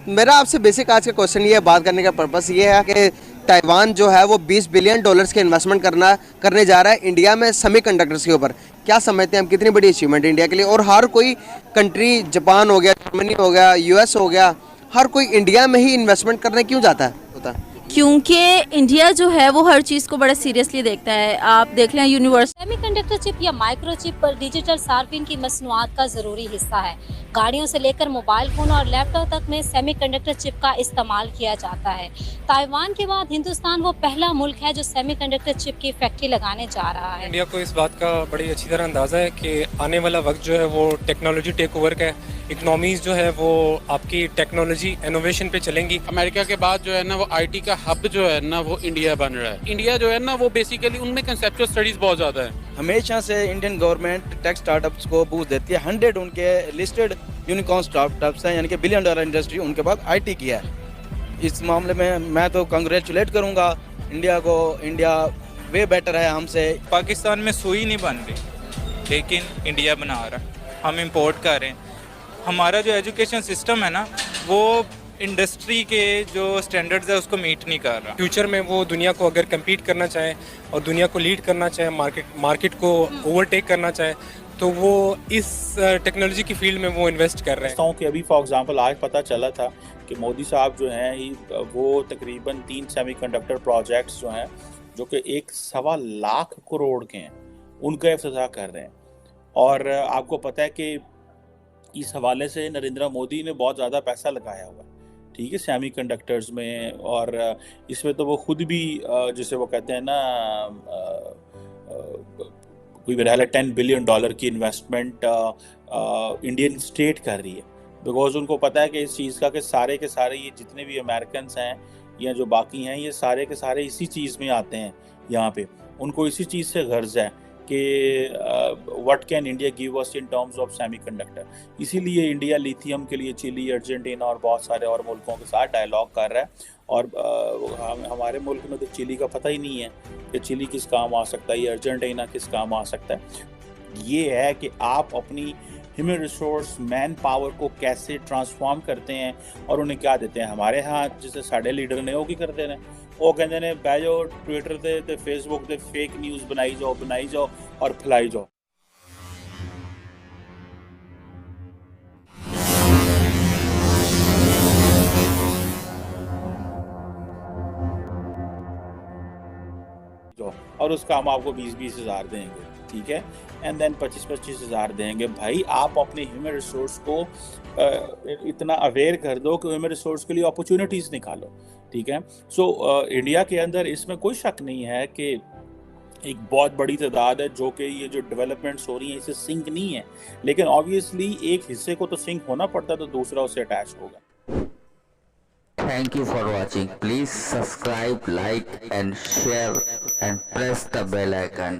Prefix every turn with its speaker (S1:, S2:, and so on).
S1: मेरा आपसे बेसिक आज का क्वेश्चन ये बात करने का पर्पस ये है कि ताइवान जो है वो 20 बिलियन डॉलर्स के इन्वेस्टमेंट करने जा रहा है इंडिया में सेमीकंडक्टर्स के ऊपर। क्या समझते हैं हम कितनी बड़ी अचीवमेंट इंडिया के लिए? और हर कोई कंट्री, जापान हो गया, जर्मनी हो गया, यूएस हो गया, हर कोई इंडिया में ही इन्वेस्टमेंट करने क्यों जाता है होता है?
S2: क्योंकि इंडिया जो है वो हर चीज़ को बड़ा सीरियसली देखता है। आप देख लें यूनिवर्सिटी
S3: सेमीकंडक्टर चिप या माइक्रोचिप पर डिजिटल सार्फिंग की मसनूआत का ज़रूरी हिस्सा है। गाड़ियों से लेकर मोबाइल फ़ोन और लैपटॉप तक में सेमीकंडक्टर चिप का इस्तेमाल किया जाता है। ताइवान के बाद हिंदुस्तान वो पहला मुल्क है जो सेमीकंडक्टर चिप की फैक्ट्री लगाने जा रहा है।
S4: इंडिया को इस बात का बड़ी अच्छी तरह अंदाज़ा है कि आने वाला वक्त जो है वो टेक्नोलॉजी टेक ओवर का है। इकनॉमीज़ जो है वो आपकी टेक्नोलॉजी इनोवेशन पे चलेंगी।
S5: अमेरिका के बाद जो है ना वो आईटी का हब जो है ना वो इंडिया बन रहा है। इंडिया जो है ना वो बेसिकली उनमें कंसेप्चुअल स्टडीज बहुत ज़्यादा है।
S6: हमेशा से इंडियन गवर्नमेंट टेक स्टार्टअप्स को बूस्ट देती है। 100 उनके लिस्टेड यूनिकॉर्न स्टार्टअप्स हैं, यानी कि बिलियन डॉलर इंडस्ट्री, उनके बाद आईटी की है। इस मामले में मैं तो कंग्रेचुलेट करूंगा इंडिया को। इंडिया वे बेटर है हमसे।
S7: पाकिस्तान में सुई नहीं बन रही लेकिन इंडिया बना रहा है। हम इंपोर्ट कर रहे हैं। हमारा जो एजुकेशन सिस्टम है ना वो इंडस्ट्री के जो स्टैंडर्ड्स है उसको मीट नहीं कर रहा।
S4: फ्यूचर में वो दुनिया को अगर कम्पीट करना चाहे और दुनिया को लीड करना चाहे, मार्केट को ओवरटेक करना चाहे, तो वो इस टेक्नोलॉजी की फील्ड में वो इन्वेस्ट कर रहे हैं।
S8: कि अभी फॉर एग्जांपल आज पता चला था कि मोदी साहब जो हैं वो तकरीबन 3 सेमीकंडक्टर प्रोजेक्ट्स जो हैं जो कि 1.25 करोड़ के हैं, उनका इफ्तिताह कर रहे हैं। और आपको पता है कि इस हवाले से नरेंद्र मोदी ने बहुत ज़्यादा पैसा लगाया हुआ है, ठीक है, सेमीकंडक्टर्स में। और इसमें तो वो खुद भी जिसे वो कहते हैं ना कोई मेरा ख्याल है 10 बिलियन डॉलर की इन्वेस्टमेंट इंडियन स्टेट कर रही है। बिकॉज उनको पता है कि इस चीज़ का कि सारे के सारे ये जितने भी अमेरिकन्स हैं या जो बाकी हैं ये सारे के सारे इसी चीज़ में आते हैं यहाँ पे। उनको इसी चीज़ से गर्ज है कि what can India give us in terms of semiconductor. इसीलिए इंडिया लिथियम के लिए चिली, अर्जेंटीना और बहुत सारे और मुल्कों के साथ डायलॉग कर रहा है। और हमारे मुल्क में तो चिली का पता ही नहीं है कि चिली किस काम आ सकता है, ये अर्जेंटीना किस काम आ सकता है। ये है कि आप अपनी ह्यूमन रिसोर्स, मैन पावर को कैसे ट्रांसफॉर्म करते हैं और उन्हें क्या देते हैं। हमारे यहाँ जैसे साढ़े लीडर ने वो की करते हैं, वो कहते हैं बह जाओ ट्विटर ते फेसबुक ते फेक न्यूज़ बनाई जाओ और फैलाई जाओ। और उसका हम आपको 20-20 हज़ार देंगे, ठीक है, एंड देन 25-25 हज़ार देंगे। भाई आप अपने ह्यूमन रिसोर्स को इतना अवेयर कर दो कि ह्यूमन रिसोर्स के लिए अपॉर्चुनिटीज़ निकालो, ठीक है। सो इंडिया के अंदर इसमें कोई शक नहीं है कि एक बहुत बड़ी तादाद है जो कि ये जो डेवलपमेंट्स हो रही हैं इसे सिंक नहीं है, लेकिन ऑब्वियसली एक हिस्से को तो सिंक होना पड़ता है तो दूसरा उससे अटैच होगा।
S9: Thank you for watching. Please subscribe, like and share and press the bell icon.